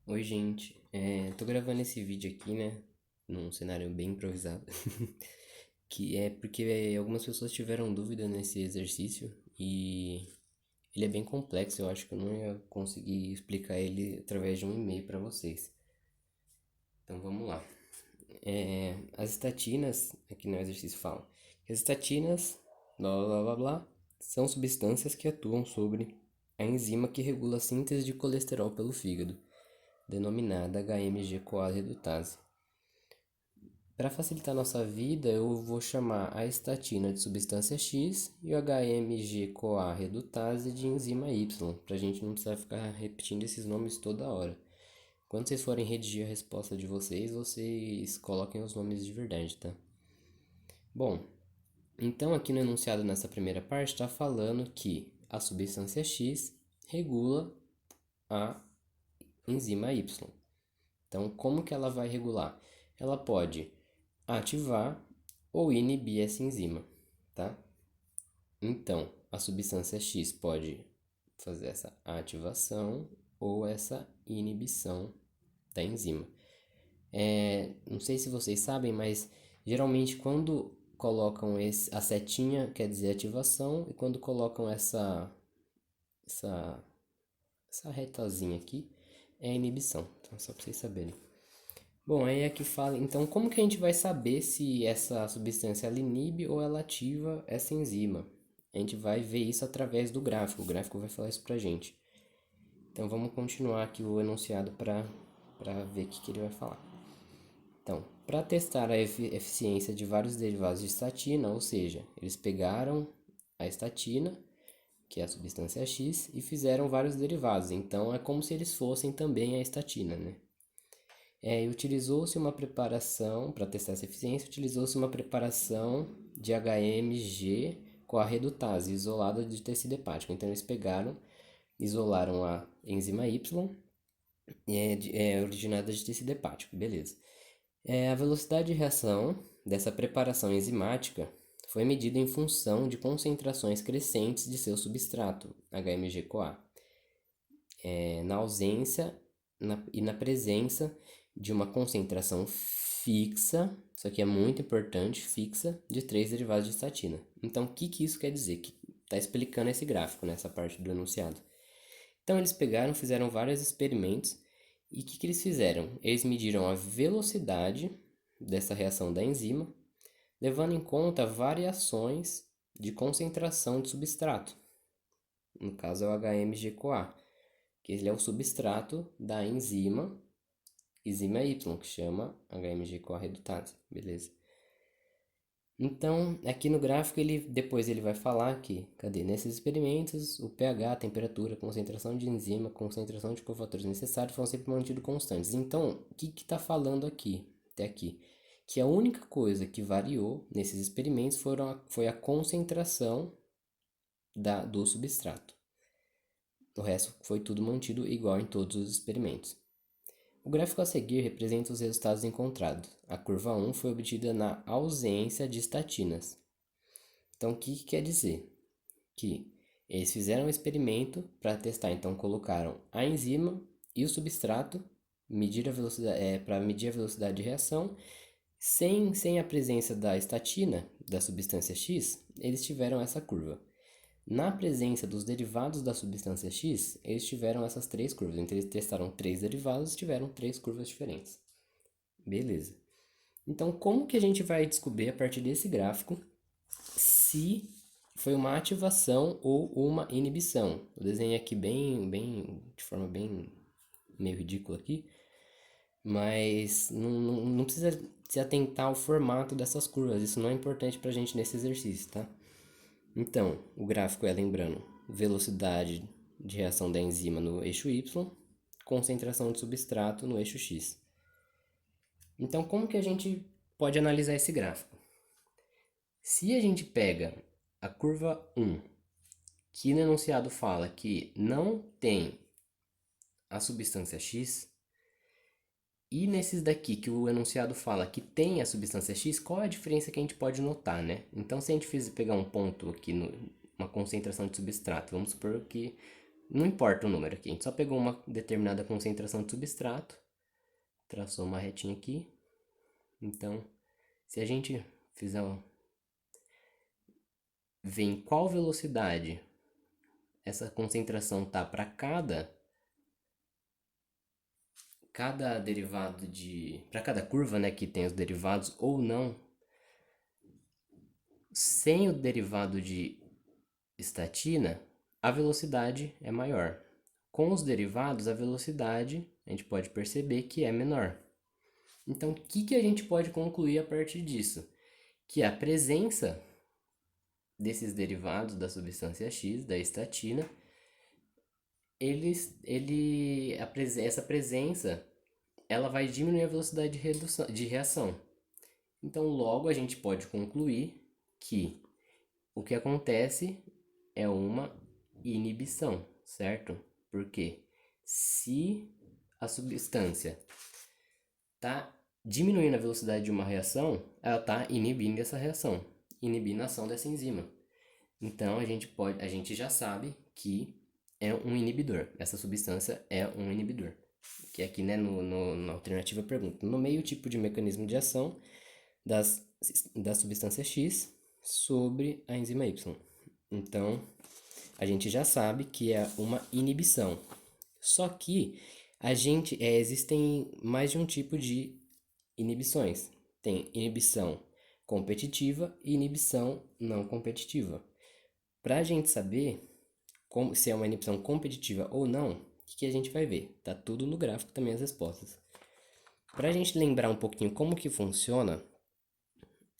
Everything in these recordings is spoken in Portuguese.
Oi, gente. Tô gravando esse vídeo aqui, né? Num cenário bem improvisado. Que é porque algumas pessoas tiveram dúvida nesse exercício e ele é bem complexo. Eu acho que eu não ia conseguir explicar ele através de um e-mail para vocês. Então vamos lá. As estatinas, aqui no exercício fala, que as estatinas, blá blá blá blá, são substâncias que atuam sobre a enzima que regula a síntese de colesterol pelo fígado, denominada HMG-CoA redutase. Para facilitar nossa vida, eu vou chamar a estatina de substância X e o HMG-CoA redutase de enzima Y, para a gente não precisar ficar repetindo esses nomes toda hora. Quando vocês forem redigir a resposta de vocês, vocês coloquem os nomes de verdade, tá? Bom, então aqui no enunciado nessa primeira parte está falando que a substância X regula a enzima Y. Então, como que ela vai regular? Ela pode ativar ou inibir essa enzima, tá? Então, a substância X pode fazer essa ativação ou essa inibição da enzima. Não sei se vocês sabem, mas geralmente quando colocam a setinha quer dizer ativação e quando colocam essa, essa retazinha aqui é inibição. Então, só para vocês saberem. Bom, aí aqui fala, então como que a gente vai saber se essa substância ela inibe ou ela ativa essa enzima? A gente vai ver isso através do gráfico, o gráfico vai falar isso pra gente. Então vamos continuar aqui o enunciado para ver o que ele vai falar. Então, para testar a eficiência de vários derivados de estatina, ou seja, eles pegaram a estatina, que é a substância X, e fizeram vários derivados. Então é como se eles fossem também a estatina, né? Utilizou-se uma preparação, para testar essa eficiência, utilizou-se uma preparação de HMG com a redutase isolada de tecido hepático. Então eles pegaram, isolaram a enzima Y, originada de tecido hepático, beleza. A velocidade de reação dessa preparação enzimática foi medida em função de concentrações crescentes de seu substrato, HMG-CoA, na ausência e na presença de uma concentração fixa, isso aqui é muito importante, fixa, de três derivados de estatina. Então, o que isso quer dizer? Que está explicando esse gráfico nessa parte do enunciado. Então, eles pegaram, fizeram vários experimentos e o que eles fizeram? Eles mediram a velocidade dessa reação da enzima, levando em conta variações de concentração de substrato. No caso é o HMG-CoA, que ele é o substrato da enzima Y, que chama HMG-CoA redutase, beleza? Então, aqui no gráfico, depois ele vai falar que, cadê? Nesses experimentos, o pH, a temperatura, a concentração de enzima, a concentração de cofatores necessários foram sempre mantidos constantes. Então, o que está falando aqui, até aqui? Que a única coisa que variou nesses experimentos foi a concentração do substrato. O resto foi tudo mantido igual em todos os experimentos. O gráfico a seguir representa os resultados encontrados. A curva 1 foi obtida na ausência de estatinas. Então, o que quer dizer? Que eles fizeram um experimento para testar. Então, colocaram a enzima e o substrato para medir a velocidade de reação. Sem a presença da estatina, da substância X, eles tiveram essa curva. Na presença dos derivados da substância X, eles tiveram essas três curvas. Então, eles testaram três derivados e tiveram três curvas diferentes. Beleza. Então, como que a gente vai descobrir a partir desse gráfico se foi uma ativação ou uma inibição? Eu desenhei aqui de forma bem meio ridícula aqui, mas não precisa se atentar ao formato dessas curvas. Isso não é importante para a gente nesse exercício, tá? Então, o gráfico é, lembrando, velocidade de reação da enzima no eixo Y, concentração de substrato no eixo X. Então, como que a gente pode analisar esse gráfico? Se a gente pega a curva 1, que no enunciado fala que não tem a substância X, e nesses daqui que o enunciado fala que tem a substância X, qual é a diferença que a gente pode notar, né? Então, se a gente pegar um ponto aqui, uma concentração de substrato, vamos supor que Não importa o número aqui, a gente só pegou uma determinada concentração de substrato, traçou uma retinha aqui. Então, se a gente fizer ver em qual velocidade essa concentração tá para cada derivado para cada curva, né, que tem os derivados ou não, sem o derivado de estatina, a velocidade é maior. Com os derivados, a velocidade a gente pode perceber que é menor. Então, o que a gente pode concluir a partir disso? Que a presença desses derivados da substância X, da estatina, essa presença ela vai diminuir a velocidade de reação. Então, logo a gente pode concluir que o que acontece é uma inibição, certo? Porque se a substância está diminuindo a velocidade de uma reação, ela está inibindo essa reação, inibindo a ação dessa enzima. Então a gente já sabe que é um inibidor. Essa substância é um inibidor. Que aqui, né, na alternativa pergunta: nomeie o tipo de mecanismo de ação da substância X sobre a enzima Y. Então, a gente já sabe que é uma inibição. Só que existem mais de um tipo de inibições. Tem inibição competitiva e inibição não competitiva. Para a gente saber se é uma inibição competitiva ou não, o que a gente vai ver? Tá tudo no gráfico também as respostas. Para a gente lembrar um pouquinho como que funciona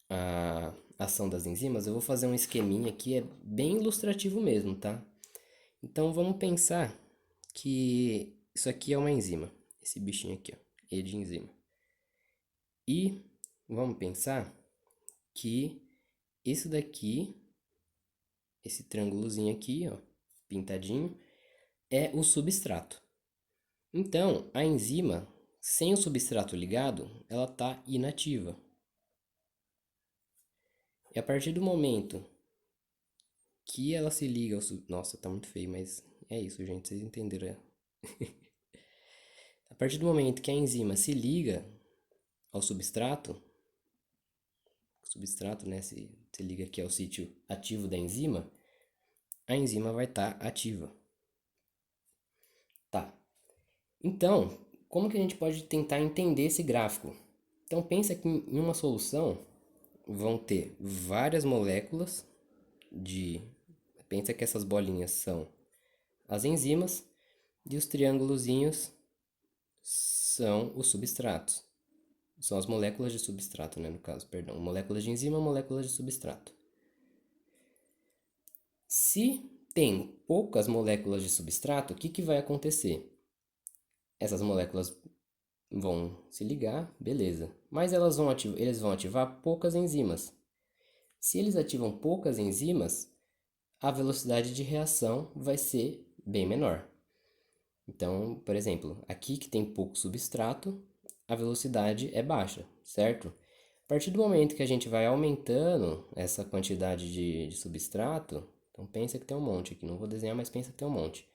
a ação das enzimas, eu vou fazer um esqueminha aqui, é bem ilustrativo mesmo, tá? Então vamos pensar que isso aqui é uma enzima, esse bichinho aqui, ó, E de enzima. E vamos pensar que isso daqui, esse triângulozinho aqui, ó, pintadinho, é o substrato. Então, a enzima, sem o substrato ligado, ela está inativa. E a partir do momento que ela se liga ao Nossa, tá muito feio, mas é isso, gente, vocês entenderam. A partir do momento que a enzima se liga ao substrato, né, se liga aqui ao sítio ativo da enzima, a enzima vai estar ativa. Tá. Então, como que a gente pode tentar entender esse gráfico? Então, pensa que em uma solução vão ter várias moléculas de... Pensa que essas bolinhas são as enzimas e os triângulozinhos são os substratos. São as moléculas de substrato, né, no caso, perdão. Moléculas de enzima, moléculas de substrato. Se tem poucas moléculas de substrato, o que vai acontecer? Essas moléculas vão se ligar, beleza. Mas eles vão ativar poucas enzimas. Se eles ativam poucas enzimas, a velocidade de reação vai ser bem menor. Então, por exemplo, aqui que tem pouco substrato, a velocidade é baixa, certo? A partir do momento que a gente vai aumentando essa quantidade de substrato, então pensa que tem um monte aqui, não vou desenhar, mas pensa que tem um monte.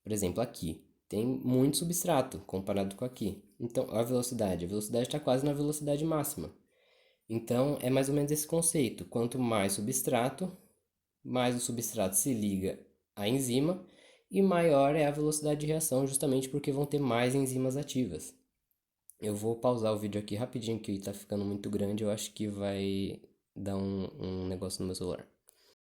Por exemplo, aqui tem muito substrato comparado com aqui. Então, a velocidade está quase na velocidade máxima. Então, é mais ou menos esse conceito. Quanto mais substrato, mais o substrato se liga à enzima e maior é a velocidade de reação, justamente porque vão ter mais enzimas ativas. Eu vou pausar o vídeo aqui rapidinho, que está ficando muito grande. Eu acho que vai dar um negócio no meu celular.